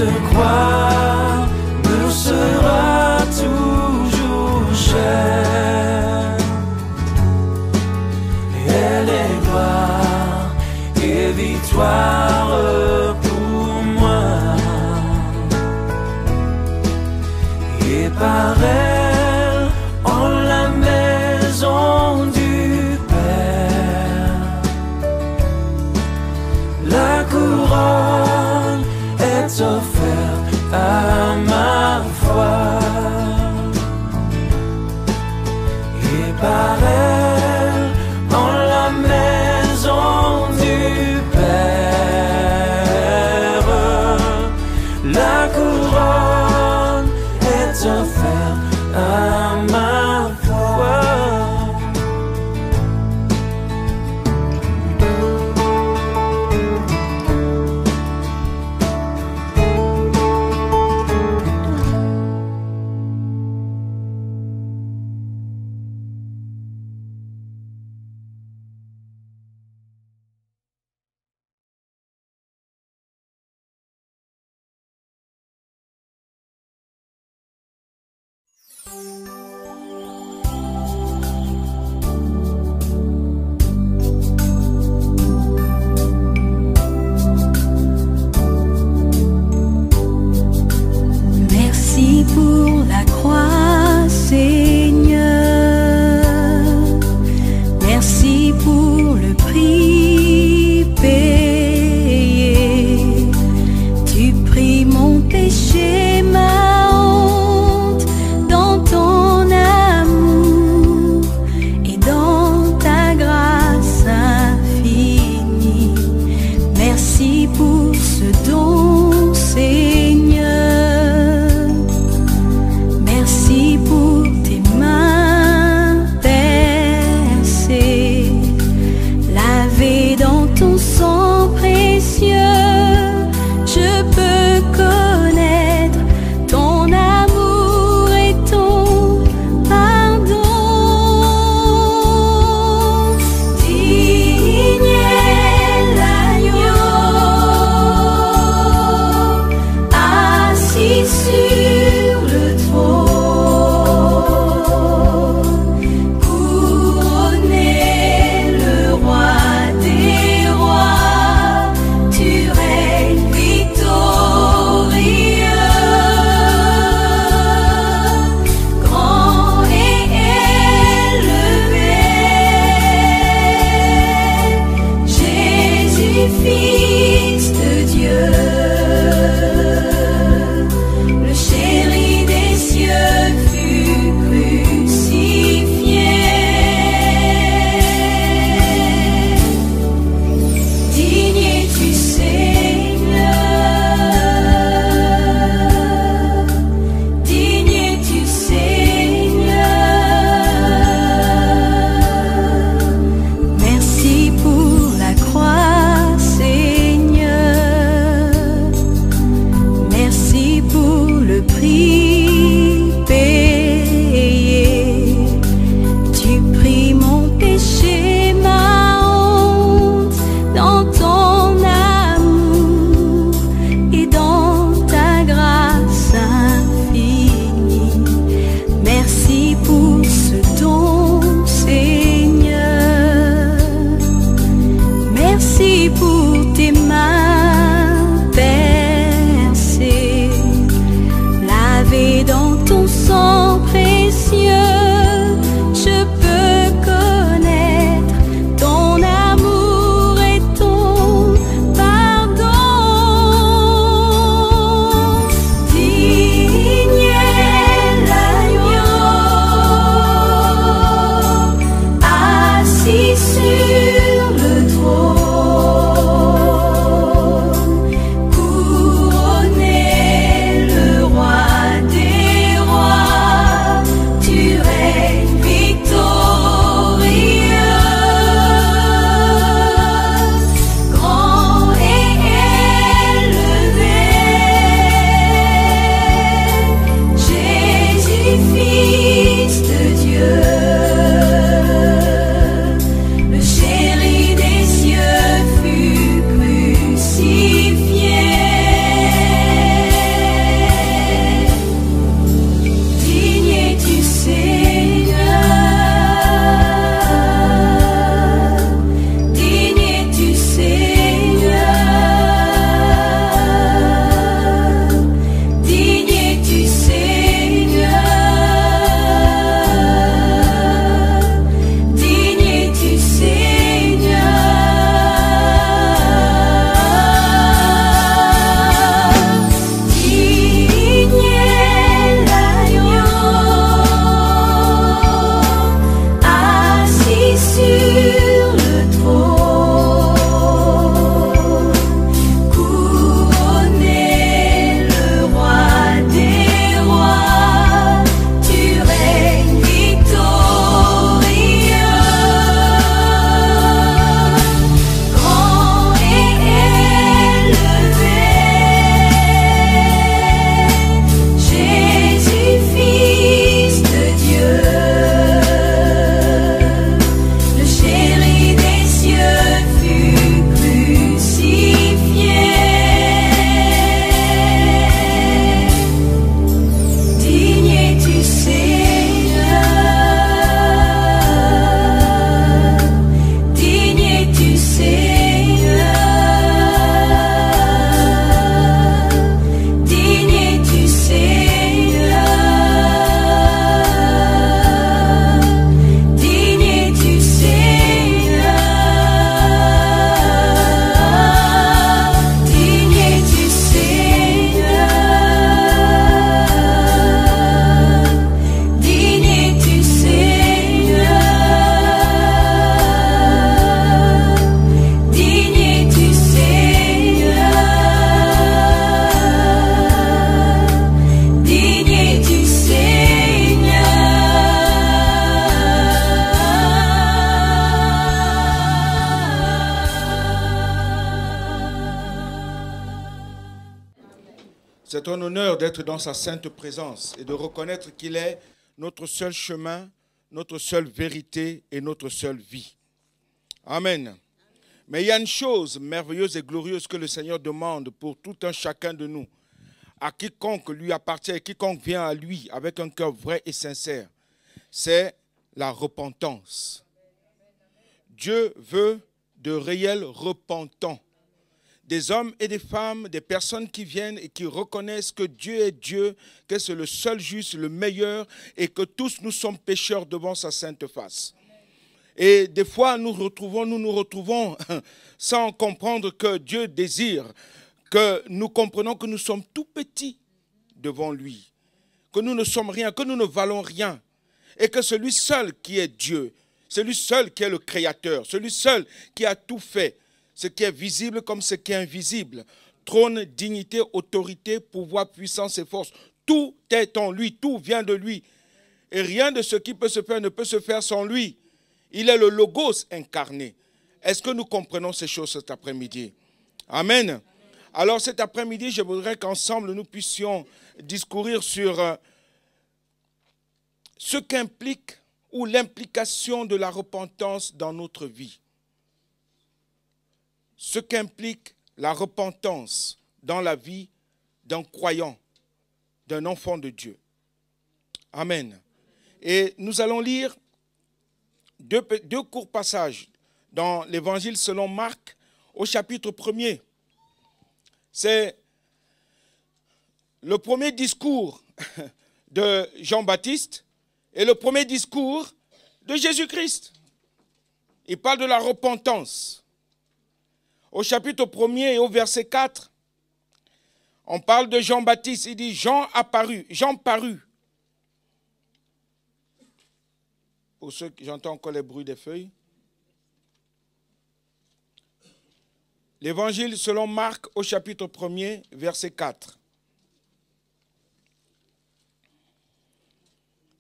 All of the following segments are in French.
Cette croix me sera toujours chère. Elle est gloire et victoire pour moi. Et par elle, en la maison du Père, la couronne est offerte à ma foi. Et par elle, en la maison du Père, la couronne est offerte à ma foi. Merci pour la croix, Seigneur. Merci pour le prix payé. Tu pris mon péché, ma honte dans ton C'est un honneur d'être dans sa sainte présence et de reconnaître qu'il est notre seul chemin, notre seule vérité et notre seule vie. Amen. Mais il y a une chose merveilleuse et glorieuse que le Seigneur demande pour tout un chacun de nous, à quiconque lui appartient et quiconque vient à lui avec un cœur vrai et sincère, c'est la repentance. Dieu veut de réels repentants, des hommes et des femmes, des personnes qui viennent et qui reconnaissent que Dieu est Dieu, que c'est le seul juste, le meilleur, et que tous nous sommes pécheurs devant sa sainte face. Et des fois, nous nous retrouvons sans comprendre que Dieu désire que nous comprenons que nous sommes tout petits devant lui, que nous ne sommes rien, que nous ne valons rien, et que celui seul qui est Dieu, celui seul qui est le Créateur, celui seul qui a tout fait, ce qui est visible comme ce qui est invisible, trône, dignité, autorité, pouvoir, puissance et force, tout est en lui, tout vient de lui, et rien de ce qui peut se faire ne peut se faire sans lui. Il est le Logos incarné. Est-ce que nous comprenons ces choses cet après-midi? Amen. Alors cet après-midi, je voudrais qu'ensemble nous puissions discourir sur ce qu'implique ou l'implication de la repentance dans notre vie. Ce qu'implique la repentance dans la vie d'un croyant, d'un enfant de Dieu. Amen. Et nous allons lire deux courts passages dans l'évangile selon Marc au chapitre 1er. C'est le premier discours de Jean-Baptiste et le premier discours de Jésus-Christ. Il parle de la repentance. Au chapitre 1er et au verset 4, on parle de Jean-Baptiste. Il dit Jean parut. Pour ceux qui j'entends encore les bruits des feuilles. L'évangile selon Marc au chapitre 1er, verset 4.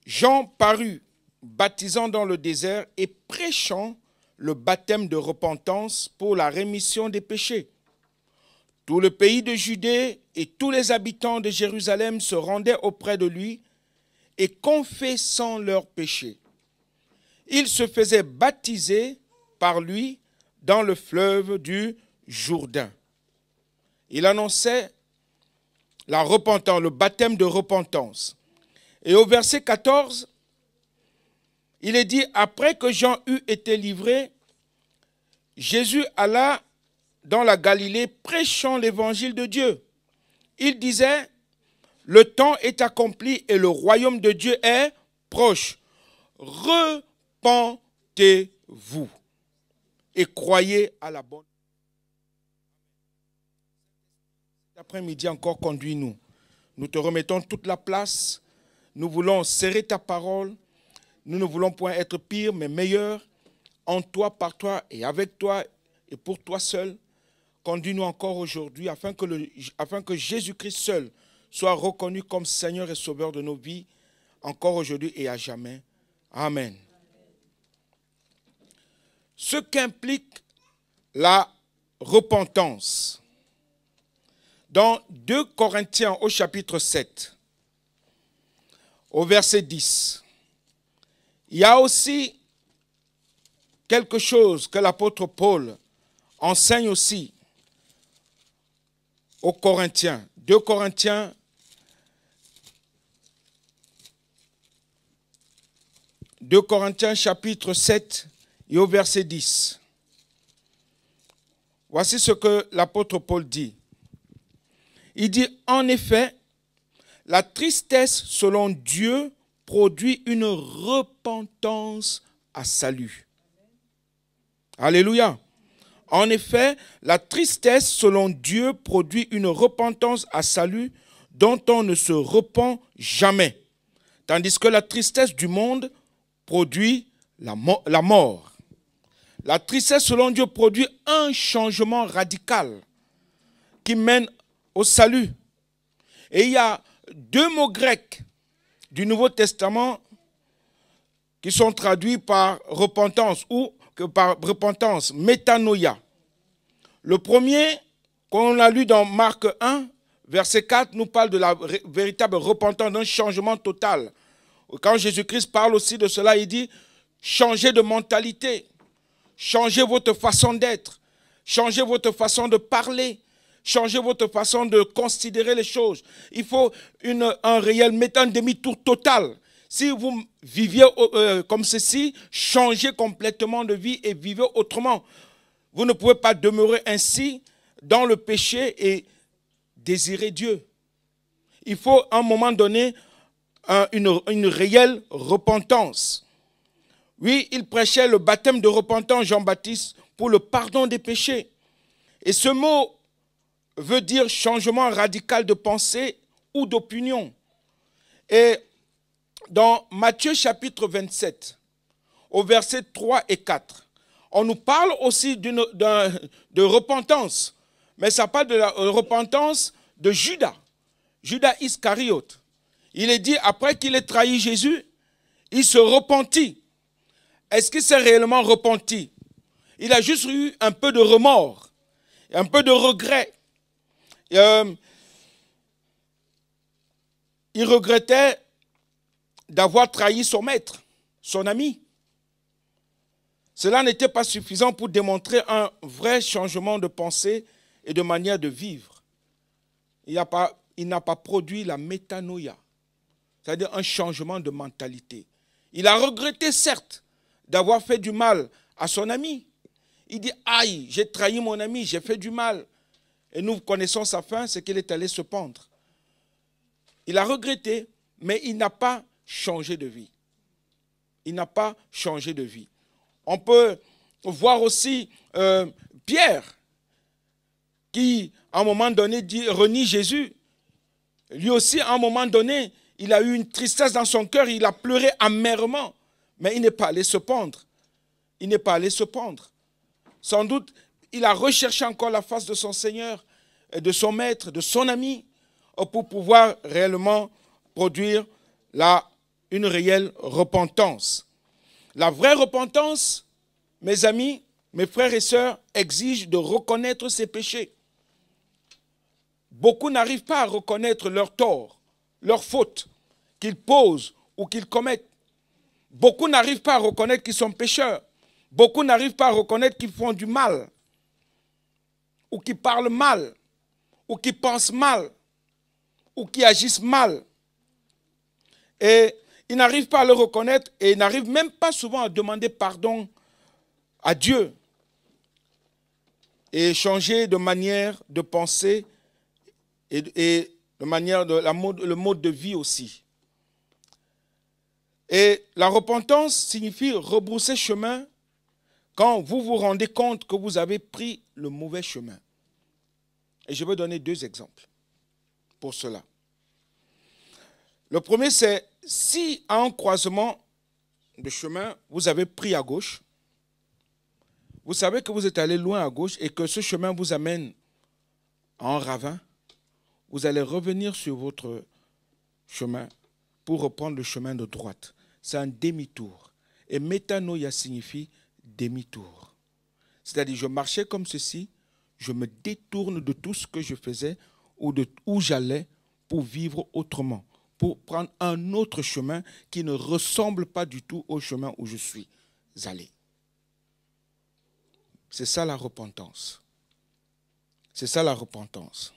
Jean parut, baptisant dans le désert et prêchant le baptême de repentance pour la rémission des péchés. Tout le pays de Judée et tous les habitants de Jérusalem se rendaient auprès de lui et confessant leurs péchés. Ils se faisaient baptiser par lui dans le fleuve du Jourdain. Il annonçait la repentance, le baptême de repentance. Et au verset 14, il est dit, après que Jean eut été livré, Jésus alla dans la Galilée prêchant l'évangile de Dieu. Il disait, le temps est accompli et le royaume de Dieu est proche. Repentez-vous et croyez à la bonne. Cet après-midi encore, conduis-nous. Nous te remettons toute la place. Nous voulons serrer ta parole. Nous ne voulons point être pire, mais meilleur en toi, par toi et avec toi et pour toi seul. Conduis-nous encore aujourd'hui afin que Jésus-Christ seul soit reconnu comme Seigneur et Sauveur de nos vies, encore aujourd'hui et à jamais. Amen. Ce qu'implique la repentance. Dans 2 Corinthiens au chapitre 7, au verset 10, il y a aussi quelque chose que l'apôtre Paul enseigne aussi aux Corinthiens. 2 Corinthiens chapitre 7 et au verset 10. Voici ce que l'apôtre Paul dit. Il dit, en effet, la tristesse selon Dieu produit une repentance à salut. Alléluia. En effet, la tristesse selon Dieu produit une repentance à salut dont on ne se repent jamais. Tandis que la tristesse du monde produit la mort. La tristesse selon Dieu produit un changement radical qui mène au salut. Et il y a 2 mots grecs du Nouveau Testament qui sont traduits par repentance ou par repentance, métanoïa. Le premier, qu'on a lu dans Marc 1, verset 4 nous parle de la véritable repentance, d'un changement total. Quand Jésus-Christ parle aussi de cela, il dit changez de mentalité, changez votre façon d'être, changez votre façon de parler, changez votre façon de considérer les choses. Il faut un demi-tour total. Si vous viviez comme ceci, changez complètement de vie et vivez autrement. Vous ne pouvez pas demeurer ainsi dans le péché et désirer Dieu. Il faut à un moment donné une réelle repentance. Oui, il prêchait le baptême de repentance, Jean-Baptiste, pour le pardon des péchés. Et ce mot veut dire changement radical de pensée ou d'opinion. Et dans Matthieu chapitre 27, au verset 3 et 4, on nous parle aussi de repentance, mais ça parle de la repentance de Judas, Judas Iscariote. Il est dit, après qu'il ait trahi Jésus, il se repentit. Est-ce qu'il s'est réellement repenti? Il a juste eu un peu de remords, un peu de regret. Il regrettait d'avoir trahi son maître, son ami. Cela n'était pas suffisant pour démontrer un vrai changement de pensée et de manière de vivre. Il n'a pas produit la métanoïa, c'est-à-dire un changement de mentalité. Il a regretté, certes, d'avoir fait du mal à son ami. Il dit, aïe, j'ai trahi mon ami, j'ai fait du mal. Et nous connaissons sa fin, c'est qu'il est allé se pendre. Il a regretté, mais il n'a pas changé de vie. Il n'a pas changé de vie. On peut voir aussi Pierre, qui, à un moment donné, renie Jésus. Lui aussi, à un moment donné, il a eu une tristesse dans son cœur, il a pleuré amèrement, mais il n'est pas allé se pendre. Il n'est pas allé se pendre. Sans doute, il a recherché encore la face de son Seigneur, de son maître, de son ami, pour pouvoir réellement produire une réelle repentance. La vraie repentance, mes amis, mes frères et sœurs, exige de reconnaître ses péchés. Beaucoup n'arrivent pas à reconnaître leurs torts, leurs fautes qu'ils posent ou qu'ils commettent. Beaucoup n'arrivent pas à reconnaître qu'ils sont pécheurs. Beaucoup n'arrivent pas à reconnaître qu'ils font du mal, ou qu'ils parlent mal, ou qu'ils pensent mal, ou qu'ils agissent mal. Et ils n'arrivent pas à le reconnaître et ils n'arrivent même pas souvent à demander pardon à Dieu et changer de manière de penser et de manière le mode de vie aussi. Et la repentance signifie rebrousser chemin quand vous vous rendez compte que vous avez pris le mauvais chemin. Et je vais donner 2 exemples pour cela. Le premier, c'est si à un croisement de chemin, vous avez pris à gauche, vous savez que vous êtes allé loin à gauche et que ce chemin vous amène à un ravin, vous allez revenir sur votre chemin pour reprendre le chemin de droite. C'est un demi-tour. Et métanoïa signifie demi-tour. C'est-à-dire, je marchais comme ceci, je me détourne de tout ce que je faisais ou de où j'allais pour vivre autrement, pour prendre un autre chemin qui ne ressemble pas du tout au chemin où je suis allé. C'est ça la repentance. C'est ça la repentance.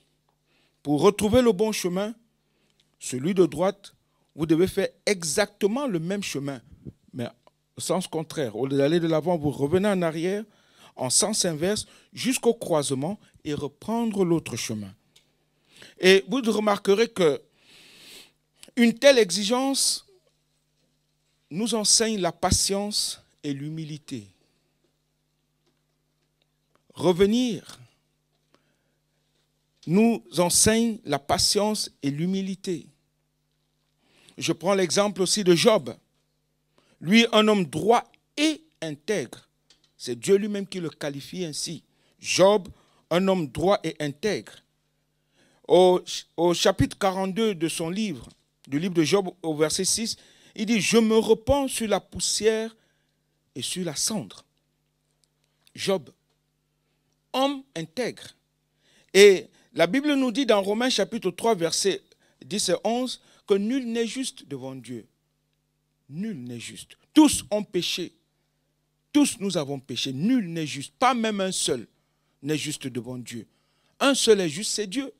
Pour retrouver le bon chemin, celui de droite, vous devez faire exactement le même chemin, mais au sens contraire. Au lieu d'aller de l'avant, vous revenez en arrière, en sens inverse, jusqu'au croisement et reprendre l'autre chemin. Et vous remarquerez que une telle exigence nous enseigne la patience et l'humilité. Revenir nous enseigne la patience et l'humilité. Je prends l'exemple aussi de Job. Lui, un homme droit et intègre. C'est Dieu lui-même qui le qualifie ainsi. Job, un homme droit et intègre. Au chapitre 42 de son livre, du livre de Job, au verset 6, il dit « Je me repens sur la poussière et sur la cendre. » Job, homme intègre. Et La Bible nous dit dans Romains chapitre 3, versets 10 et 11, que nul n'est juste devant Dieu. Nul n'est juste. Tous ont péché. Tous nous avons péché. Nul n'est juste. Pas même un seul n'est juste devant Dieu. Un seul est juste, c'est Dieu.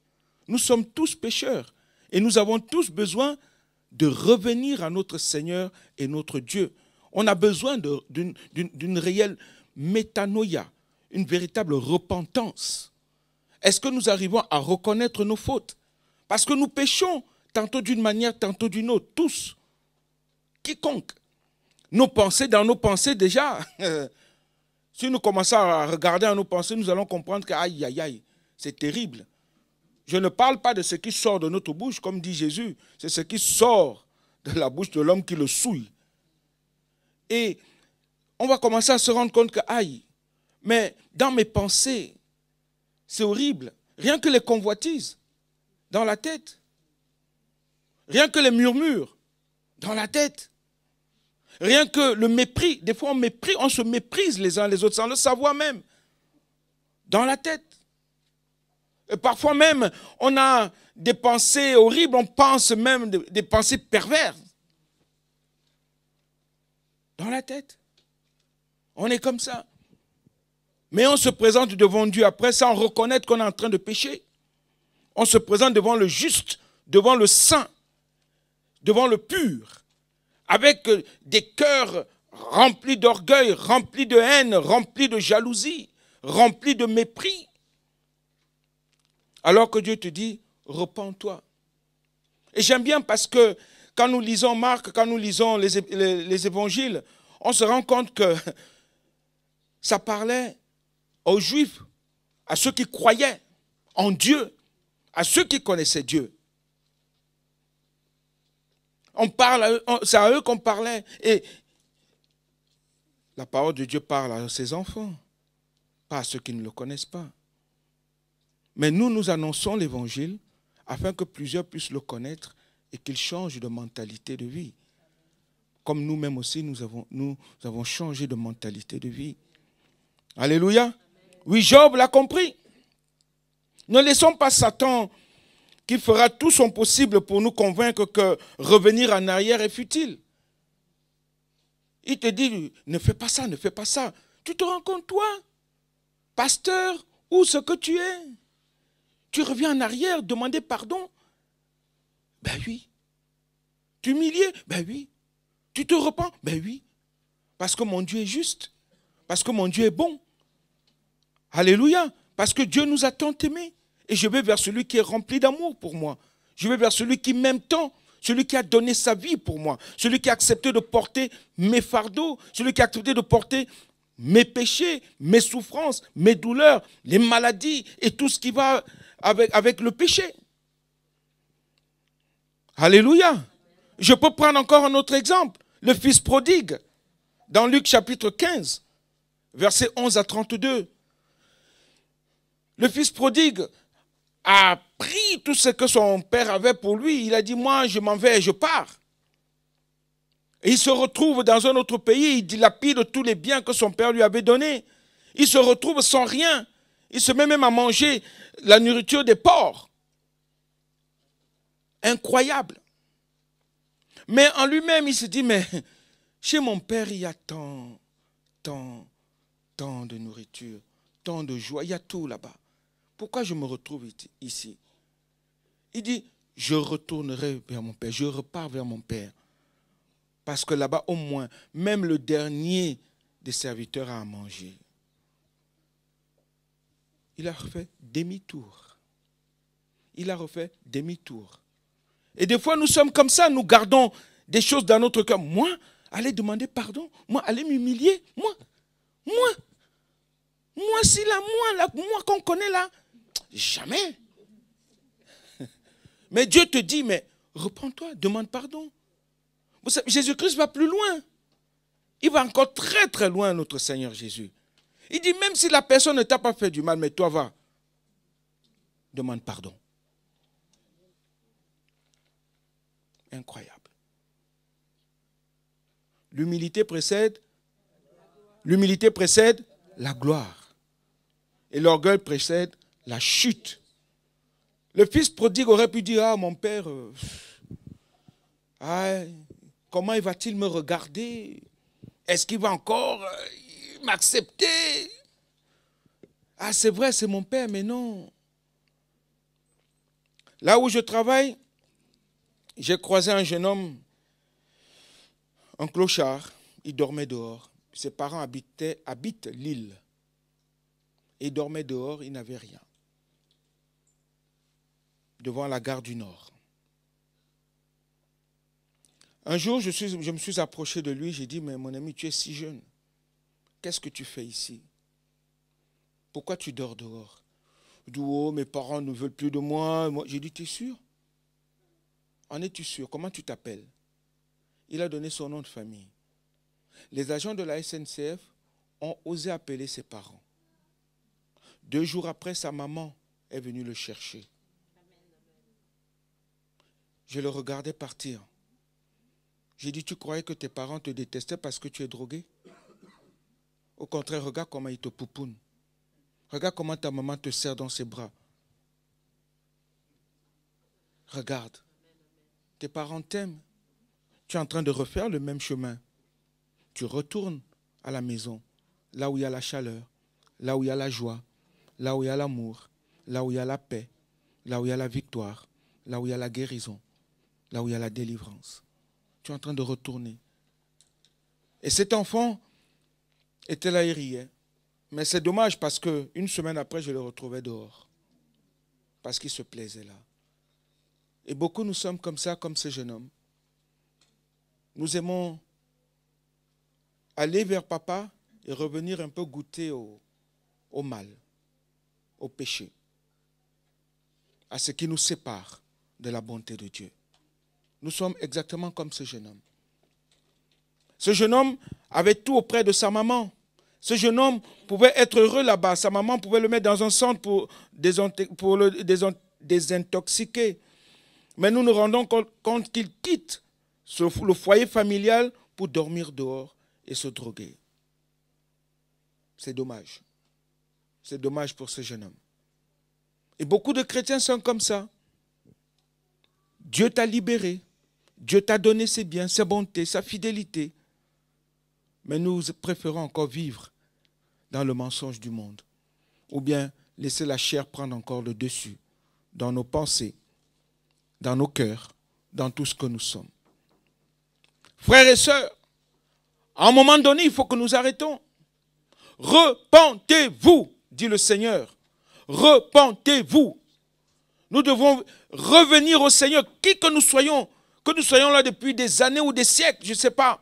Nous sommes tous pécheurs. Et nous avons tous besoin de revenir à notre Seigneur et notre Dieu. On a besoin d'une réelle métanoïa, une véritable repentance. Est-ce que nous arrivons à reconnaître nos fautes? Parce que nous péchons tantôt d'une manière, tantôt d'une autre, tous. Quiconque. Nos pensées, dans nos pensées déjà, si nous commençons à regarder à nos pensées, nous allons comprendre que aïe, aïe, aïe, c'est terrible. Je ne parle pas de ce qui sort de notre bouche, comme dit Jésus, c'est ce qui sort de la bouche de l'homme qui le souille. Et on va commencer à se rendre compte que, aïe, mais dans mes pensées, c'est horrible. Rien que les convoitises dans la tête. Rien que les murmures dans la tête. Rien que le mépris. Des fois, on se méprise les uns les autres sans le savoir même. Dans la tête. Et parfois même, on a des pensées horribles. On pense même des pensées perverses. Dans la tête. On est comme ça. Mais on se présente devant Dieu après sans reconnaître qu'on est en train de pécher. On se présente devant le juste, devant le saint, devant le pur, avec des cœurs remplis d'orgueil, remplis de haine, remplis de jalousie, remplis de mépris. Alors que Dieu te dit, repens-toi. Et j'aime bien parce que quand nous lisons Marc, quand nous lisons les évangiles, on se rend compte que ça parlait aux Juifs, à ceux qui croyaient en Dieu, à ceux qui connaissaient Dieu. C'est à eux qu'on parlait. Et la parole de Dieu parle à ses enfants, pas à ceux qui ne le connaissent pas. Mais nous annonçons l'évangile afin que plusieurs puissent le connaître et qu'ils changent de mentalité de vie. Comme nous-mêmes aussi, nous avons changé de mentalité de vie. Alléluia. Oui, Job l'a compris. Ne laissons pas Satan qui fera tout son possible pour nous convaincre que revenir en arrière est futile. Il te dit, ne fais pas ça, ne fais pas ça. Tu te rends compte, toi, pasteur, où ce que tu es? Tu reviens en arrière, demander pardon? Ben oui. T'humilier? Ben oui. Tu te repens? Ben oui. Parce que mon Dieu est juste. Parce que mon Dieu est bon. Alléluia. Parce que Dieu nous a tant aimés. Et je vais vers celui qui est rempli d'amour pour moi. Je vais vers celui qui m'aime tant. Celui qui a donné sa vie pour moi. Celui qui a accepté de porter mes fardeaux. Celui qui a accepté de porter mes péchés, mes souffrances, mes douleurs, les maladies et tout ce qui va avec le péché. Alléluia. Je peux prendre encore un autre exemple. Le fils prodigue. Dans Luc chapitre 15, versets 11 à 32. Le fils prodigue a pris tout ce que son père avait pour lui. Il a dit, moi, je m'en vais et je pars. Et il se retrouve dans un autre pays. Il dilapide tous les biens que son père lui avait donnés. Il se retrouve sans rien. Il se met même à manger la nourriture des porcs. Incroyable. Mais en lui-même, il se dit, mais chez mon père, il y a tant de nourriture, tant de joie, il y a tout là-bas. Pourquoi je me retrouve ici? Il dit, je retournerai vers mon père, je repars vers mon père. Parce que là-bas, au moins, même le dernier des serviteurs a à manger. Il a refait demi-tour. Il a refait demi-tour. Et des fois, nous sommes comme ça, nous gardons des choses dans notre cœur. Moi, aller demander pardon, moi, aller m'humilier, moi, si là, moi qu'on connaît là, jamais. Mais Dieu te dit, mais repends-toi, demande pardon. Vous savez, Jésus-Christ va plus loin. Il va encore très très loin, notre Seigneur Jésus. Il dit, même si la personne ne t'a pas fait du mal, mais toi va, demande pardon. Incroyable. L'humilité précède la gloire. Et l'orgueil précède la chute. Le fils prodigue aurait pu dire, ah, mon père, comment va-t-il me regarder? Est-ce qu'il va encore m'accepter? Ah, c'est vrai, c'est mon père, mais non. Là où je travaille, j'ai croisé un jeune homme, un clochard. Il dormait dehors. Ses parents habitent l'île. Il dormait dehors, il n'avait rien. Devant la gare du Nord. Un jour, je me suis approché de lui, j'ai dit, mais mon ami, tu es si jeune. Qu'est-ce que tu fais ici? Pourquoi tu dors dehors? Il dit, oh, mes parents ne veulent plus de moi. J'ai dit, tu es sûr? En es-tu sûr? Comment tu t'appelles? Il a donné son nom de famille. Les agents de la SNCF ont osé appeler ses parents. 2 jours après, sa maman est venue le chercher. Je le regardais partir. J'ai dit, tu croyais que tes parents te détestaient parce que tu es drogué? Au contraire, regarde comment ils te poupounent. Regarde comment ta maman te serre dans ses bras. Regarde. Tes parents t'aiment. Tu es en train de refaire le même chemin. Tu retournes à la maison, là où il y a la chaleur, là où il y a la joie, là où il y a l'amour, là où il y a la paix, là où il y a la victoire, là où il y a la guérison, là où il y a la délivrance. Tu es en train de retourner. Et cet enfant était là, il riait. Mais c'est dommage parce qu'une semaine après, je le retrouvais dehors. Parce qu'il se plaisait là. Et beaucoup nous sommes comme ça, comme ce jeune homme. Nous aimons aller vers papa et revenir un peu goûter au mal, au péché, à ce qui nous sépare de la bonté de Dieu. Nous sommes exactement comme ce jeune homme. Ce jeune homme avait tout auprès de sa maman. Ce jeune homme pouvait être heureux là-bas. Sa maman pouvait le mettre dans un centre pour le désintoxiquer. Mais nous nous rendons compte qu'il quitte le foyer familial pour dormir dehors et se droguer. C'est dommage. C'est dommage pour ce jeune homme. Et beaucoup de chrétiens sont comme ça. Dieu t'a libéré. Dieu t'a donné ses biens, ses bontés, sa fidélité. Mais nous préférons encore vivre dans le mensonge du monde. Ou bien laisser la chair prendre encore le dessus dans nos pensées, dans nos cœurs, dans tout ce que nous sommes. Frères et sœurs, à un moment donné, il faut que nous arrêtons. Repentez-vous, dit le Seigneur. Repentez-vous. Nous devons revenir au Seigneur, qui que nous soyons là depuis des années ou des siècles, je ne sais pas,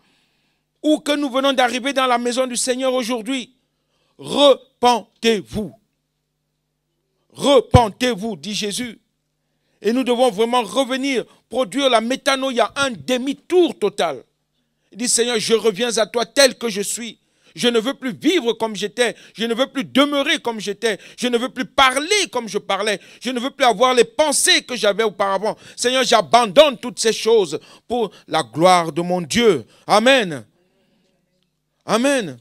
ou que nous venons d'arriver dans la maison du Seigneur aujourd'hui. Repentez-vous. Repentez-vous, dit Jésus. Et nous devons vraiment revenir, produire la métanoïa, un demi-tour total. Il dit, Seigneur, je reviens à toi tel que je suis. Je ne veux plus vivre comme j'étais. Je ne veux plus demeurer comme j'étais. Je ne veux plus parler comme je parlais. Je ne veux plus avoir les pensées que j'avais auparavant. Seigneur, j'abandonne toutes ces choses pour la gloire de mon Dieu. Amen. Amen.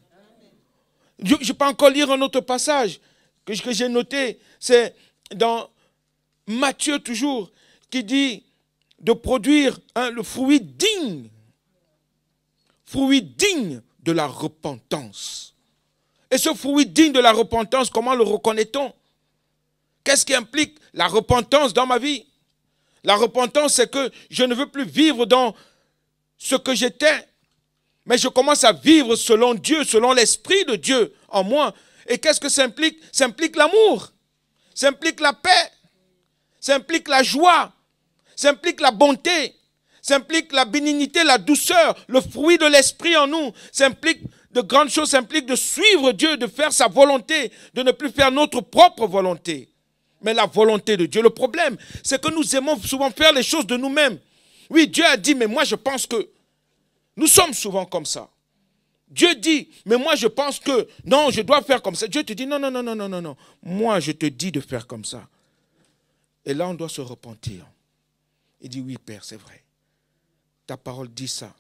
Je peux encore lire un autre passage que j'ai noté. C'est dans Matthieu toujours, qui dit de produire le fruit digne. Fruit digne de la repentance. Et ce fruit digne de la repentance, comment le reconnaît-on? Qu'est-ce qui implique la repentance dans ma vie? La repentance, c'est que je ne veux plus vivre dans ce que j'étais, mais je commence à vivre selon Dieu, selon l'Esprit de Dieu en moi. Et qu'est-ce que ça implique? Ça implique l'amour, ça implique la paix, ça implique la joie, ça implique la bonté, ça implique la bénignité, la douceur, le fruit de l'Esprit en nous. Ça implique de grandes choses, ça implique de suivre Dieu, de faire sa volonté, de ne plus faire notre propre volonté, mais la volonté de Dieu. Le problème, c'est que nous aimons souvent faire les choses de nous-mêmes. Oui, Dieu a dit, mais moi je pense que... Nous sommes souvent comme ça. Dieu dit, mais moi je pense que... Non, je dois faire comme ça. Dieu te dit, non, non, non, non, non, non, non. Moi je te dis de faire comme ça. Et là on doit se repentir. Il dit, oui Père, c'est vrai. Ta parole dit ça.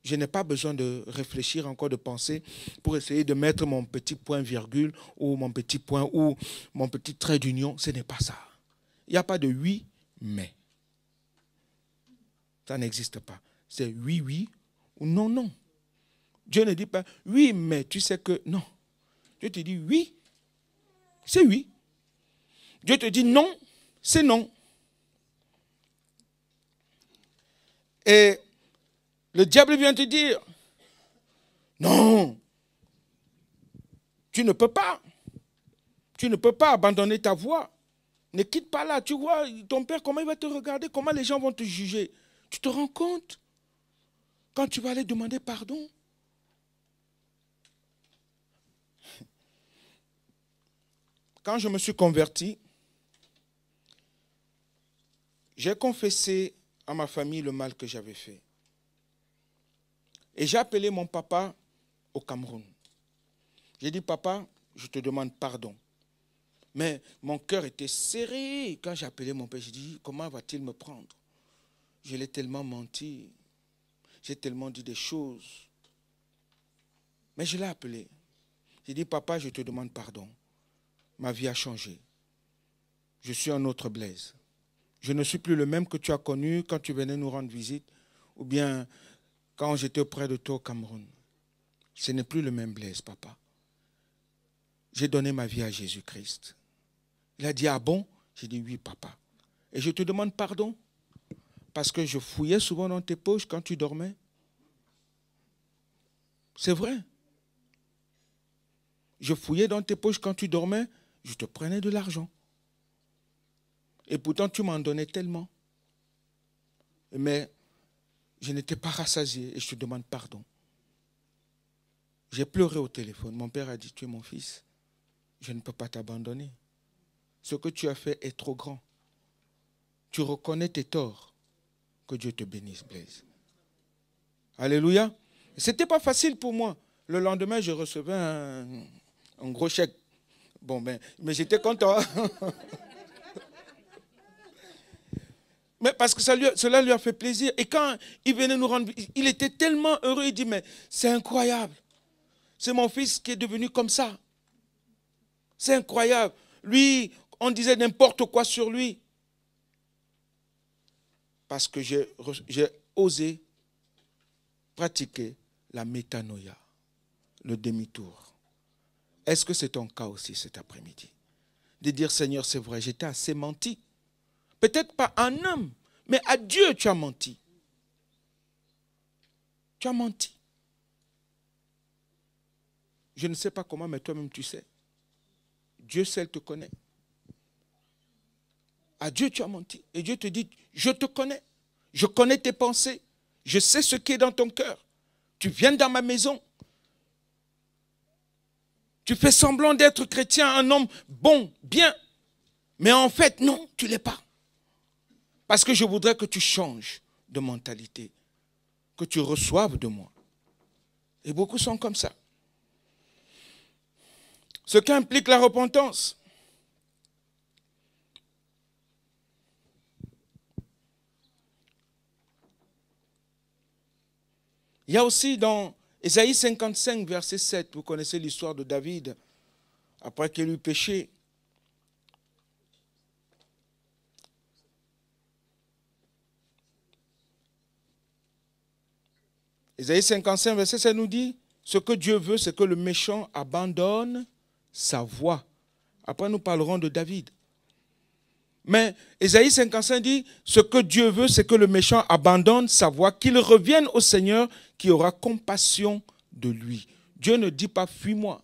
Je n'ai pas besoin de réfléchir encore, de penser pour essayer de mettre mon petit point virgule ou mon petit point ou mon petit trait d'union. Ce n'est pas ça. Il n'y a pas de oui, mais. Ça n'existe pas. C'est oui, oui ou non, non. Dieu ne dit pas oui, mais tu sais que non. Dieu te dit oui, c'est oui. Dieu te dit non, c'est non. Et le diable vient te dire non, tu ne peux pas. Tu ne peux pas abandonner ta voie. Ne quitte pas là. Tu vois, ton père, comment il va te regarder, comment les gens vont te juger. Tu te rends compte quand tu vas aller demander pardon? Quand je me suis converti, j'ai confessé à ma famille le mal que j'avais fait. Et j'ai appelé mon papa au Cameroun. J'ai dit, papa, je te demande pardon. Mais mon cœur était serré. Quand j'ai appelé mon père, j'ai dit, comment va-t-il me prendre? Je l'ai tellement menti. J'ai tellement dit des choses. Mais je l'ai appelé. J'ai dit, papa, je te demande pardon. Ma vie a changé. Je suis un autre Blaise. Je ne suis plus le même que tu as connu quand tu venais nous rendre visite ou bien quand j'étais auprès de toi au Cameroun. Ce n'est plus le même Blaise, papa. J'ai donné ma vie à Jésus-Christ. Il a dit, ah bon? J'ai dit, oui, papa. Et je te demande pardon parce que je fouillais souvent dans tes poches quand tu dormais. C'est vrai. Je fouillais dans tes poches quand tu dormais, je te prenais de l'argent. Et pourtant, tu m'en donnais tellement. Mais je n'étais pas rassasié et je te demande pardon. J'ai pleuré au téléphone. Mon père a dit, tu es mon fils. Je ne peux pas t'abandonner. Ce que tu as fait est trop grand. Tu reconnais tes torts. Que Dieu te bénisse, Blaise. Alléluia. Ce n'était pas facile pour moi. Le lendemain, je recevais un gros chèque. Bon, mais j'étais content. Mais parce que cela lui a fait plaisir. Et quand il venait nous rendre, il était tellement heureux. Il dit, mais c'est incroyable. C'est mon fils qui est devenu comme ça. C'est incroyable. Lui, on disait n'importe quoi sur lui. Parce que j'ai osé pratiquer la métanoïa, le demi-tour. Est-ce que c'est ton cas aussi cet après-midi? De dire, Seigneur, c'est vrai, j'étais assez menti. Peut-être pas à un homme, mais à Dieu tu as menti. Tu as menti. Je ne sais pas comment, mais toi-même tu sais. Dieu seul te connaît. À Dieu tu as menti. Et Dieu te dit, je te connais. Je connais tes pensées. Je sais ce qui est dans ton cœur. Tu viens dans ma maison. Tu fais semblant d'être chrétien, un homme bon, bien. Mais en fait, non, tu ne l'es pas. Parce que je voudrais que tu changes de mentalité. Que tu reçoives de moi. Et beaucoup sont comme ça. Ce qui implique la repentance. Il y a aussi dans Ésaïe 55, verset 7, vous connaissez l'histoire de David, après qu'il eut péché. Ésaïe 55, verset 7 nous dit, ce que Dieu veut, c'est que le méchant abandonne sa voie. Après, nous parlerons de David. Mais Ésaïe 55 dit, ce que Dieu veut, c'est que le méchant abandonne sa voie, qu'il revienne au Seigneur qui aura compassion de lui. Dieu ne dit pas, fuis-moi.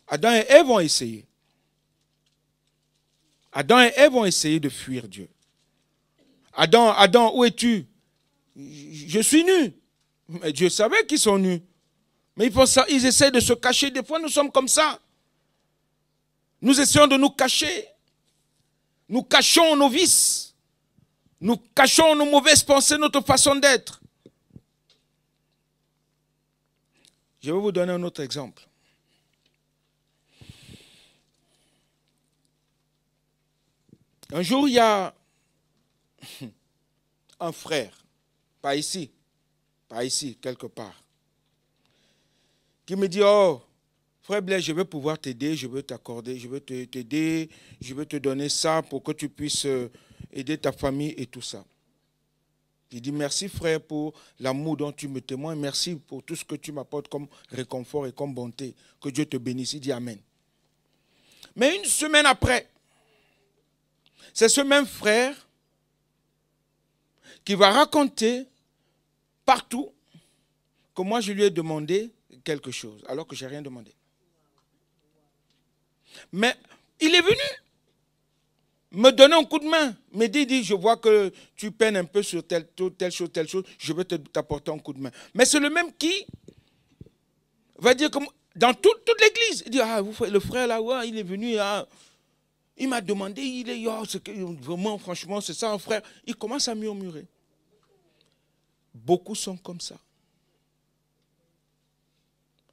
Adam et Ève vont essayer. Adam et Ève vont essayer de fuir Dieu. Adam, où es-tu? Je suis nu. Mais Dieu savait qu'ils sont nus. Mais ils essaient de se cacher. Des fois, nous sommes comme ça. Nous essayons de nous cacher. Nous cachons nos vices. Nous cachons nos mauvaises pensées, notre façon d'être. Je vais vous donner un autre exemple. Un jour, il y a un frère, pas ici, quelque part, qui me dit, oh, frère Blaise, je vais pouvoir t'aider, je veux t'accorder, je veux t'aider, je veux te donner ça pour que tu puisses aider ta famille et tout ça. Il dit merci frère pour l'amour dont tu me témoignes, merci pour tout ce que tu m'apportes comme réconfort et comme bonté. Que Dieu te bénisse, il dit amen. Mais une semaine après, c'est ce même frère qui va raconter partout que moi je lui ai demandé quelque chose, alors que je n'ai rien demandé. Mais il est venu me donner un coup de main. Me dit, je vois que tu peines un peu sur telle chose, je vais t'apporter un coup de main. Mais c'est le même qui va dire, comme dans toute l'église, il dit, ah, le frère là, ouais, il est venu, il m'a demandé, il est, vraiment, franchement, c'est ça un frère. Il commence à murmurer. Beaucoup sont comme ça.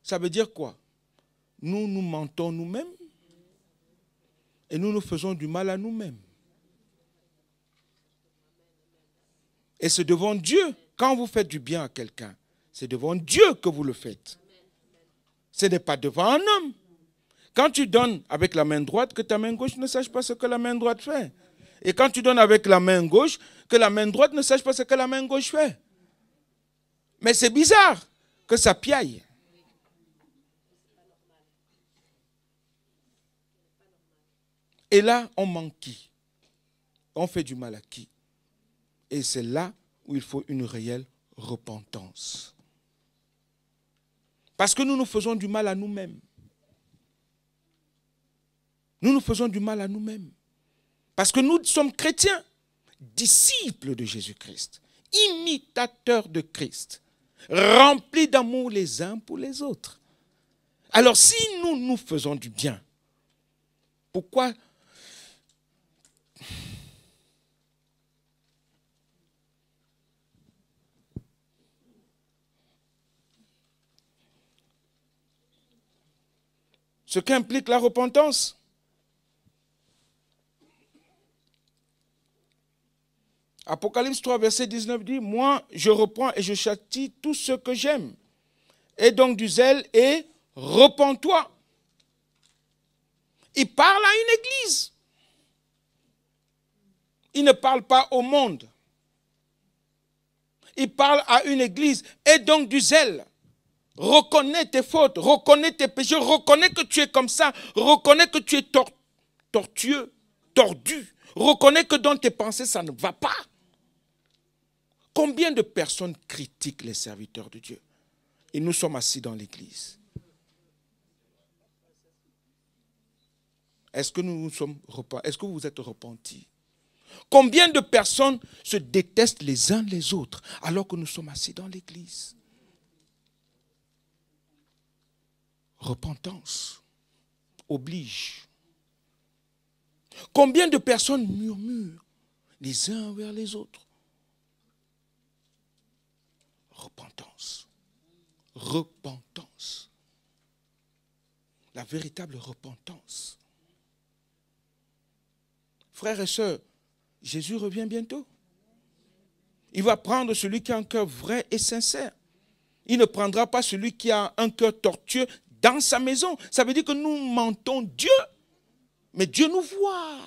Ça veut dire quoi? Nous nous mentons nous-mêmes et nous nous faisons du mal à nous-mêmes. Et c'est devant Dieu, quand vous faites du bien à quelqu'un, c'est devant Dieu que vous le faites. Ce n'est pas devant un homme. Quand tu donnes avec la main droite, que ta main gauche ne sache pas ce que la main droite fait. Et quand tu donnes avec la main gauche, que la main droite ne sache pas ce que la main gauche fait. Mais c'est bizarre que ça piaille. Et là, on manque qui? On fait du mal à qui? Et c'est là où il faut une réelle repentance. Parce que nous nous faisons du mal à nous-mêmes. Nous nous faisons du mal à nous-mêmes. Parce que nous sommes chrétiens, disciples de Jésus-Christ, imitateurs de Christ, remplis d'amour les uns pour les autres. Alors si nous nous faisons du bien, pourquoi ce qu'implique la repentance? Apocalypse 3, verset 19 dit, « Moi, je reprends et je châtie tout ce que j'aime. Et donc du zèle et repens-toi. » Il parle à une église. Il ne parle pas au monde. Il parle à une église. Et donc du zèle. Reconnais tes fautes, reconnais tes péchés, reconnais que tu es comme ça, reconnais que tu es tortueux, tordu. Reconnais que dans tes pensées, ça ne va pas. Combien de personnes critiquent les serviteurs de Dieu? Et nous sommes assis dans l'église. Est-ce que est-ce que vous êtes repentis? Combien de personnes se détestent les uns les autres alors que nous sommes assis dans l'église? Repentance oblige. Combien de personnes murmurent les uns vers les autres? Repentance. Repentance. La véritable repentance. Frères et sœurs, Jésus revient bientôt. Il va prendre celui qui a un cœur vrai et sincère. Il ne prendra pas celui qui a un cœur tortueux dans sa maison. Ça veut dire que nous mentons Dieu. Mais Dieu nous voit.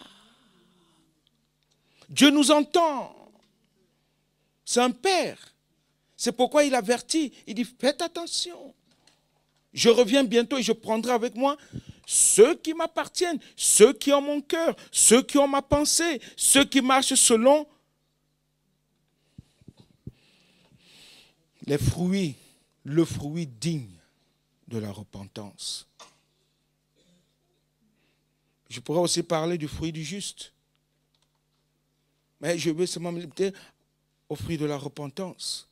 Dieu nous entend. C'est un père. C'est pourquoi il avertit. Il dit, faites attention. Je reviens bientôt et je prendrai avec moi ceux qui m'appartiennent, ceux qui ont mon cœur, ceux qui ont ma pensée, ceux qui marchent selon les fruits, le fruit digne de la repentance. Je pourrais aussi parler du fruit du juste. Mais je veux seulement me limiter au fruit de la repentance.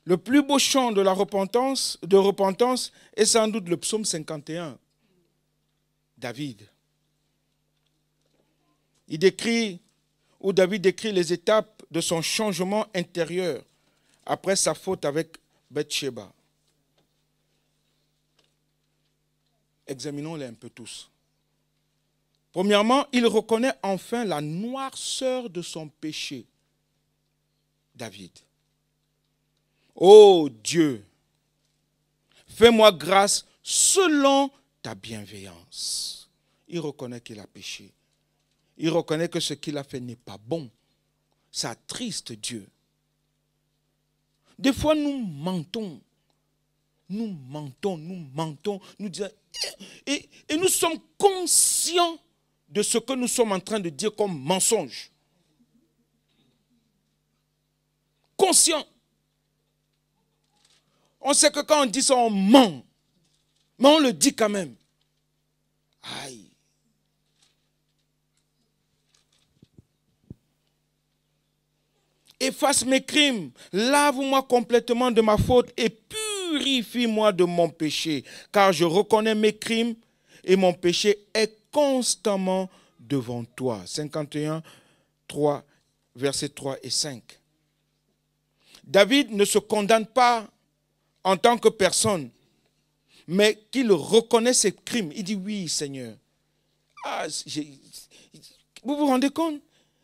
Le plus beau chant de la repentance, est sans doute le psaume 51. David. David décrit les étapes de son changement intérieur après sa faute avec Bathsheba. Examinons-les un peu tous. Premièrement, il reconnaît enfin la noirceur de son péché. David. Ô Dieu, fais-moi grâce selon ta bienveillance. Il reconnaît qu'il a péché. Il reconnaît que ce qu'il a fait n'est pas bon. Ça attriste Dieu. Des fois, nous mentons. Nous mentons, nous disons... Et nous sommes conscients de ce que nous sommes en train de dire comme mensonge. Conscients. On sait que quand on dit ça, on ment. Mais on le dit quand même. Aïe. Efface mes crimes, lave-moi complètement de ma faute et purifie-moi de mon péché, car je reconnais mes crimes et mon péché est constamment devant toi. 51, 3, versets 3 et 5. David ne se condamne pas en tant que personne, mais qu'il reconnaît ses crimes. Il dit oui, Seigneur. Vous vous rendez compte?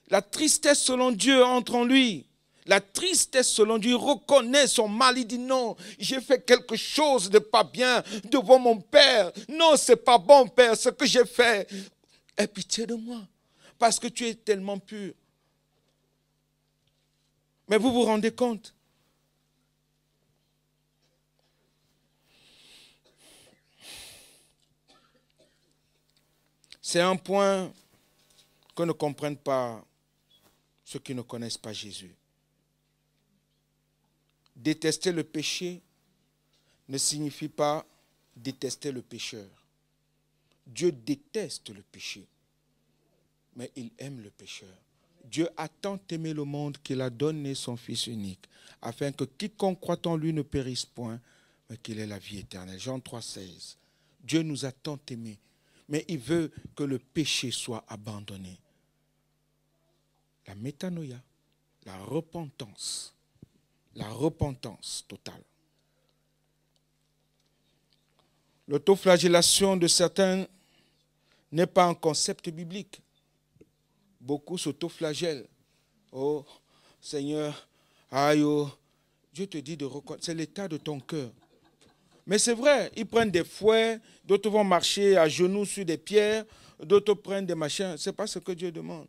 La tristesse selon Dieu entre en lui. La tristesse selon Dieu, il reconnaît son mal. Il dit non, j'ai fait quelque chose de pas bien devant mon Père. Non, c'est pas bon, Père, ce que j'ai fait. Aie pitié de moi, parce que tu es tellement pur. Mais vous vous rendez compte? C'est un point que ne comprennent pas ceux qui ne connaissent pas Jésus. Détester le péché ne signifie pas détester le pécheur. Dieu déteste le péché, mais il aime le pécheur. Dieu a tant aimé le monde qu'il a donné son Fils unique, afin que quiconque croit en lui ne périsse point, mais qu'il ait la vie éternelle. Jean 3, 16. Dieu nous a tant aimés, mais il veut que le péché soit abandonné. La métanoïa, la repentance totale. L'autoflagellation de certains n'est pas un concept biblique. Beaucoup s'autoflagellent. Oh, Seigneur, aïe, oh. Dieu te dit de reconnaître, c'est l'état de ton cœur. Mais c'est vrai, ils prennent des fouets, d'autres vont marcher à genoux sur des pierres, d'autres prennent des machins. Ce n'est pas ce que Dieu demande.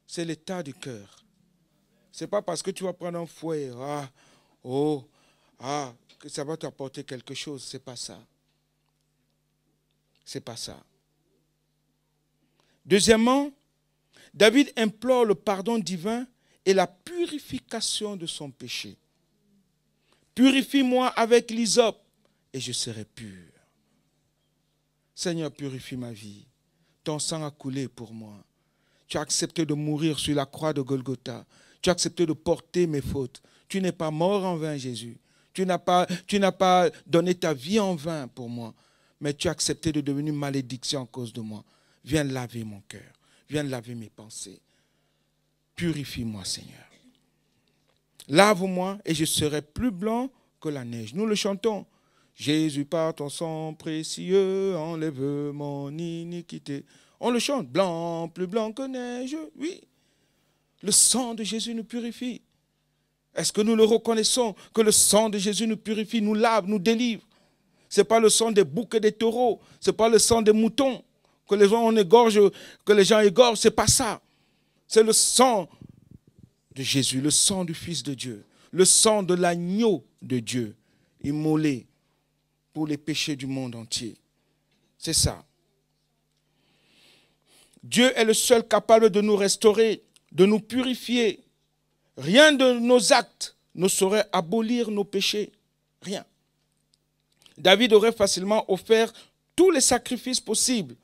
C'est l'état du cœur. Ce n'est pas parce que tu vas prendre un fouet, que ça va t'apporter quelque chose. Ce n'est pas ça. Ce n'est pas ça. Deuxièmement, David implore le pardon divin et la purification de son péché. Purifie-moi avec l'hysope et je serai pur. Seigneur, purifie ma vie. Ton sang a coulé pour moi. Tu as accepté de mourir sur la croix de Golgotha. Tu as accepté de porter mes fautes. Tu n'es pas mort en vain, Jésus. Tu n'as pas donné ta vie en vain pour moi. Mais tu as accepté de devenir malédiction à cause de moi. Viens laver mon cœur. Viens laver mes pensées. Purifie-moi, Seigneur. Lave-moi et je serai plus blanc que la neige. Nous le chantons. Jésus, par ton sang précieux, enlève mon iniquité. On le chante. Blanc, plus blanc que neige. Oui. Le sang de Jésus nous purifie. Est-ce que nous le reconnaissons que le sang de Jésus nous purifie, nous lave, nous délivre? Ce n'est pas le sang des boucs et des taureaux. Ce n'est pas le sang des moutons que les gens égorgent. Ce n'est pas ça. C'est le sang de Jésus, le sang du Fils de Dieu, le sang de l'agneau de Dieu, immolé pour les péchés du monde entier. C'est ça. Dieu est le seul capable de nous restaurer, de nous purifier. Rien de nos actes ne saurait abolir nos péchés. Rien. David aurait facilement offert tous les sacrifices possibles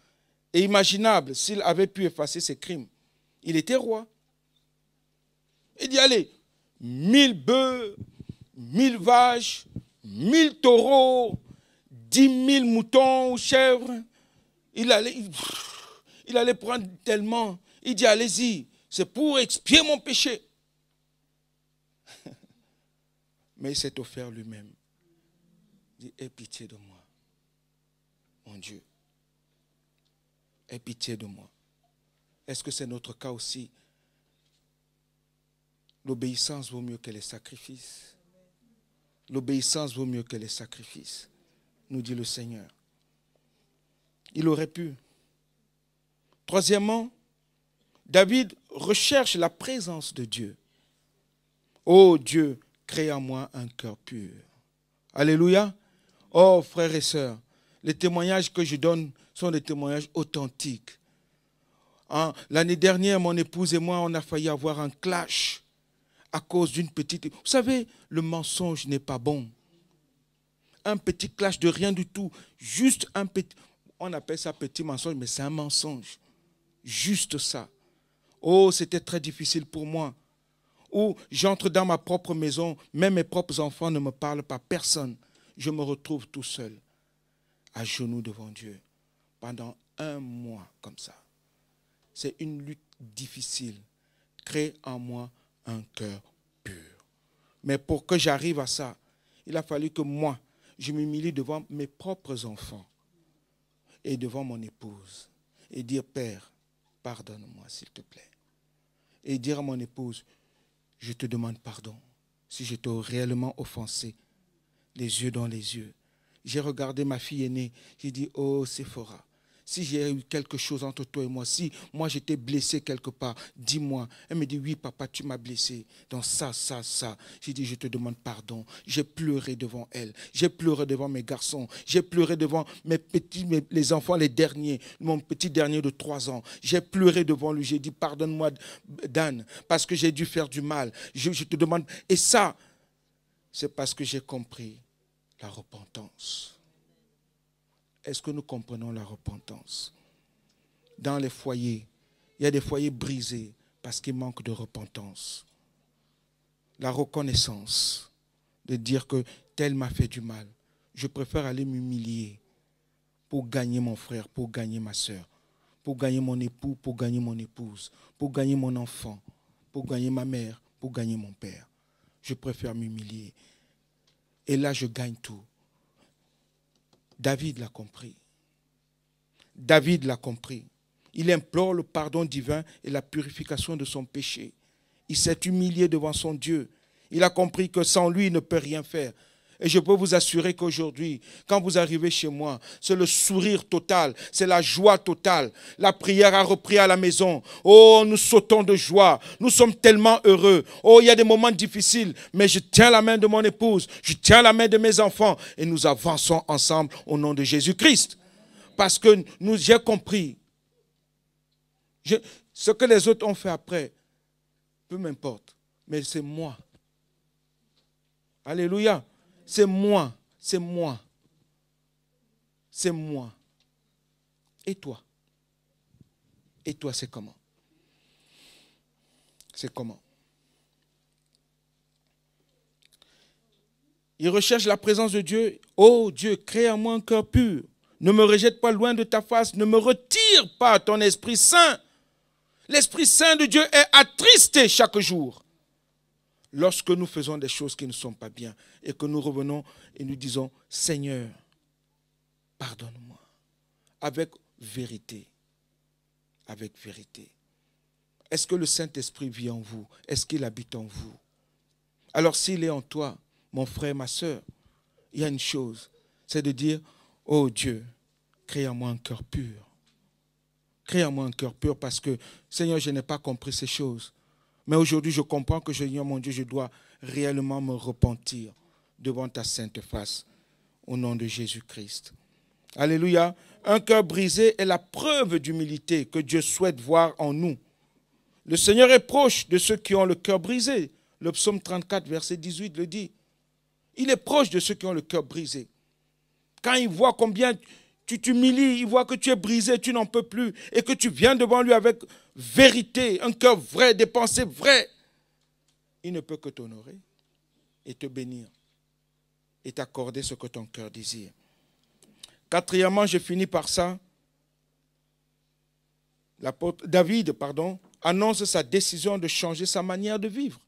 et imaginables s'il avait pu effacer ses crimes. Il était roi. Il dit, allez, 1000 bœufs, 1000 vaches, 1000 taureaux, 10 000 moutons ou chèvres. Il allait prendre tellement. Il dit, allez-y, c'est pour expier mon péché. Mais il s'est offert lui-même. Il dit, aie pitié de moi, mon Dieu. Aie pitié de moi. Est-ce que c'est notre cas aussi? L'obéissance vaut mieux que les sacrifices. L'obéissance vaut mieux que les sacrifices, nous dit le Seigneur. Il aurait pu. Troisièmement, David recherche la présence de Dieu. Oh Dieu, crée en moi un cœur pur. Alléluia. Oh frères et sœurs, les témoignages que je donne sont des témoignages authentiques. L'année dernière, mon épouse et moi, on a failli avoir un clash à cause d'une petite... Vous savez, le mensonge n'est pas bon. Un petit clash de rien du tout. Juste un petit... On appelle ça petit mensonge, mais c'est un mensonge. Juste ça. Oh, c'était très difficile pour moi. Ou j'entre dans ma propre maison, même mes propres enfants ne me parlent pas, personne. Je me retrouve tout seul, à genoux devant Dieu, pendant un mois comme ça. C'est une lutte difficile. Crée en moi un cœur pur. Mais pour que j'arrive à ça, il a fallu que moi, je m'humilie devant mes propres enfants et devant mon épouse et dire, Père, pardonne-moi s'il te plaît. Et dire à mon épouse, je te demande pardon si je t'ai réellement offensé, les yeux dans les yeux. J'ai regardé ma fille aînée, j'ai dit, oh Séphora, si j'ai eu quelque chose entre toi et moi, si moi j'étais blessé quelque part, dis-moi. Elle me dit, oui papa, tu m'as blessé dans ça. J'ai dit, je te demande pardon. J'ai pleuré devant elle, j'ai pleuré devant mes garçons, j'ai pleuré devant mes petits, les enfants, les derniers, mon petit dernier de 3 ans. J'ai pleuré devant lui, j'ai dit, pardonne-moi Dan, parce que j'ai dû faire du mal. Je te demande, et ça, c'est parce que j'ai compris la repentance. Est-ce que nous comprenons la repentance? Dans les foyers, il y a des foyers brisés parce qu'il manque de repentance. La reconnaissance de dire que tel m'a fait du mal. Je préfère aller m'humilier pour gagner mon frère, pour gagner ma soeur, pour gagner mon époux, pour gagner mon épouse, pour gagner mon enfant, pour gagner ma mère, pour gagner mon père. Je préfère m'humilier. Et là, je gagne tout. David l'a compris. David l'a compris. Il implore le pardon divin et la purification de son péché. Il s'est humilié devant son Dieu. Il a compris que sans lui, il ne peut rien faire. Et je peux vous assurer qu'aujourd'hui, quand vous arrivez chez moi, c'est le sourire total, c'est la joie totale. La prière a repris à la maison. Oh, nous sautons de joie. Nous sommes tellement heureux. Oh, il y a des moments difficiles, mais je tiens la main de mon épouse, je tiens la main de mes enfants et nous avançons ensemble au nom de Jésus-Christ. Parce que j'ai compris. Ce que les autres ont fait après, peu m'importe, mais c'est moi. Alléluia. C'est moi, c'est moi. C'est moi. Et toi? Et toi, c'est comment? C'est comment? Il recherche la présence de Dieu. Oh Dieu, crée en moi un cœur pur. Ne me rejette pas loin de ta face. Ne me retire pas ton Esprit Saint. L'Esprit Saint de Dieu est attristé chaque jour. Lorsque nous faisons des choses qui ne sont pas bien et que nous revenons et nous disons, Seigneur, pardonne-moi, avec vérité. Avec vérité. Est-ce que le Saint-Esprit vit en vous? Est-ce qu'il habite en vous? Alors s'il est en toi, mon frère, ma soeur, il y a une chose, c'est de dire, oh Dieu, crée en moi un cœur pur. Crée en moi un cœur pur parce que, Seigneur, je n'ai pas compris ces choses. Mais aujourd'hui, je comprends que, Seigneur, mon Dieu, je dois réellement me repentir devant ta sainte face, au nom de Jésus-Christ. Alléluia. Un cœur brisé est la preuve d'humilité que Dieu souhaite voir en nous. Le Seigneur est proche de ceux qui ont le cœur brisé. Le psaume 34, verset 18 le dit. Il est proche de ceux qui ont le cœur brisé. Quand il voit combien tu t'humilies, il voit que tu es brisé, tu n'en peux plus, et que tu viens devant lui avec vérité, un cœur vrai, des pensées vraies, il ne peut que t'honorer et te bénir et t'accorder ce que ton cœur désire. Quatrièmement, je finis par ça. David, annonce sa décision de changer sa manière de vivre.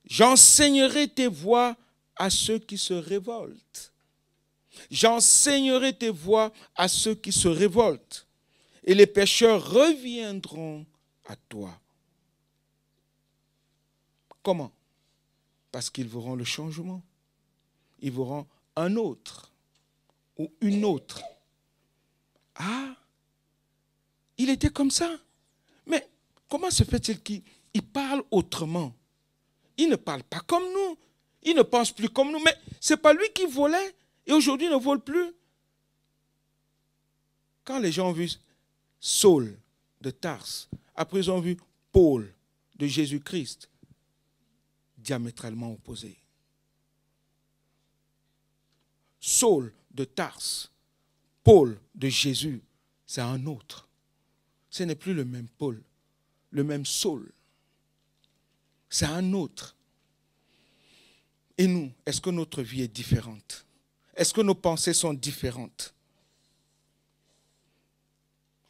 J'enseignerai tes voies à ceux qui se révoltent. J'enseignerai tes voies à ceux qui se révoltent. Et les pécheurs reviendront à toi. Comment? Parce qu'ils verront le changement. Ils verront un autre ou une autre. Ah, il était comme ça. Mais comment se fait-il qu'il parle autrement? Il ne parle pas comme nous. Il ne pense plus comme nous. Mais ce n'est pas lui qui volait et aujourd'hui il ne vole plus. Quand les gens ont vu Saul de Tarse, après ils ont vu Paul de Jésus-Christ, diamétralement opposés. Saul de Tarse, Paul de Jésus, c'est un autre. Ce n'est plus le même Paul, le même Saul. C'est un autre. Et nous, est-ce que notre vie est différente? Est-ce que nos pensées sont différentes?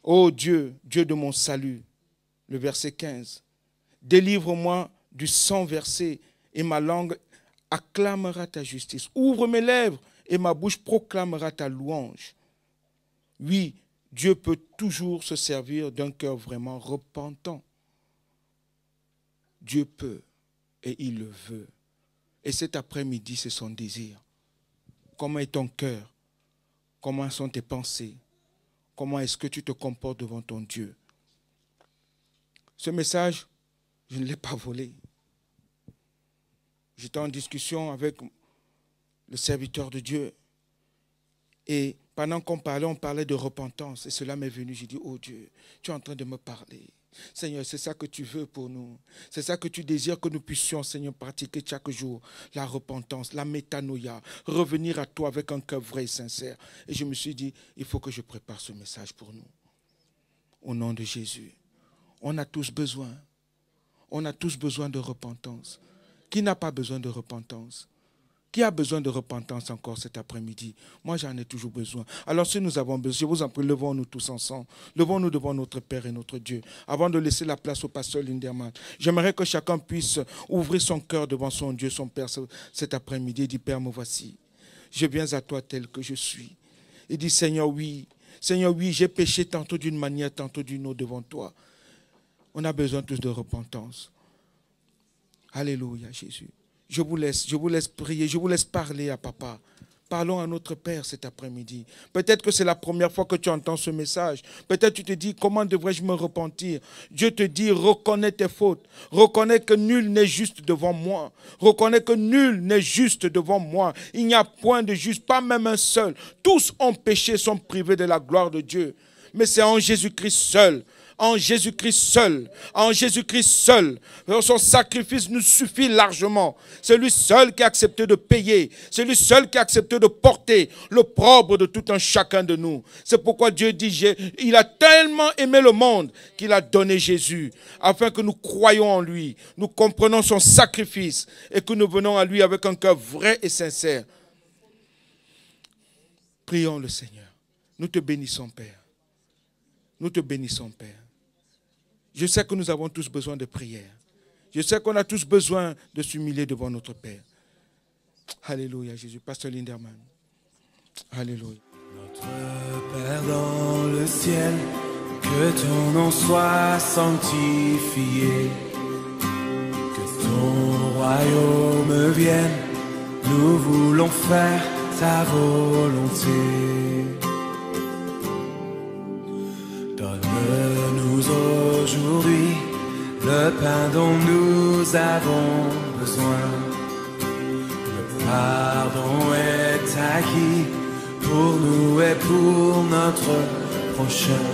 Ô Dieu, Dieu de mon salut, le verset 15, délivre-moi du sang versé et ma langue acclamera ta justice. Ouvre mes lèvres et ma bouche proclamera ta louange. Oui, Dieu peut toujours se servir d'un cœur vraiment repentant. Dieu peut et il le veut. Et cet après-midi, c'est son désir. Comment est ton cœur? Comment sont tes pensées? Comment est-ce que tu te comportes devant ton Dieu? Ce message, je ne l'ai pas volé. J'étais en discussion avec le serviteur de Dieu. Et pendant qu'on parlait, on parlait de repentance. Et cela m'est venu. J'ai dit, oh Dieu, tu es en train de me parler. Seigneur, c'est ça que tu veux pour nous. C'est ça que tu désires que nous puissions, Seigneur, pratiquer chaque jour. La repentance, la métanoïa. Revenir à toi avec un cœur vrai et sincère. Et je me suis dit, il faut que je prépare ce message pour nous. Au nom de Jésus. On a tous besoin. On a tous besoin de repentance. Qui n'a pas besoin de repentance? Qui a besoin de repentance encore cet après-midi? Moi, j'en ai toujours besoin. Alors, si nous avons besoin, je vous en prie, levons-nous tous ensemble. Levons-nous devant notre Père et notre Dieu. Avant de laisser la place au pasteur Linderman, j'aimerais que chacun puisse ouvrir son cœur devant son Dieu, son Père, cet après-midi. Il dit, Père, me voici. Je viens à toi tel que je suis. Il dit, Seigneur, oui, j'ai péché tantôt d'une manière, tantôt d'une autre devant toi. On a besoin tous de repentance. Alléluia, Jésus. Je vous laisse prier, je vous laisse parler à Papa. Parlons à notre Père cet après-midi. Peut-être que c'est la première fois que tu entends ce message. Peut-être tu te dis, comment devrais-je me repentir? Dieu te dit, reconnais tes fautes. Reconnais que nul n'est juste devant moi. Reconnais que nul n'est juste devant moi. Il n'y a point de juste, pas même un seul. Tous ont péché, sont privés de la gloire de Dieu. Mais c'est en Jésus-Christ seul. En Jésus-Christ seul, en Jésus-Christ seul. Son sacrifice nous suffit largement. C'est lui seul qui a accepté de payer. C'est lui seul qui a accepté de porter l'opprobre de tout un chacun de nous. C'est pourquoi Dieu dit, il a tellement aimé le monde qu'il a donné Jésus, afin que nous croyions en lui, nous comprenons son sacrifice et que nous venons à lui avec un cœur vrai et sincère. Prions le Seigneur. Nous te bénissons, Père. Nous te bénissons, Père. Je sais que nous avons tous besoin de prière. Je sais qu'on a tous besoin de s'humilier devant notre Père. Alléluia, Jésus. Pasteur Linderman. Alléluia. Notre Père dans le ciel, que ton nom soit sanctifié. Que ton royaume vienne, nous voulons faire ta volonté. Donne-nous aujourd'hui le pain dont nous avons besoin. Le pardon est acquis pour nous et pour notre prochain.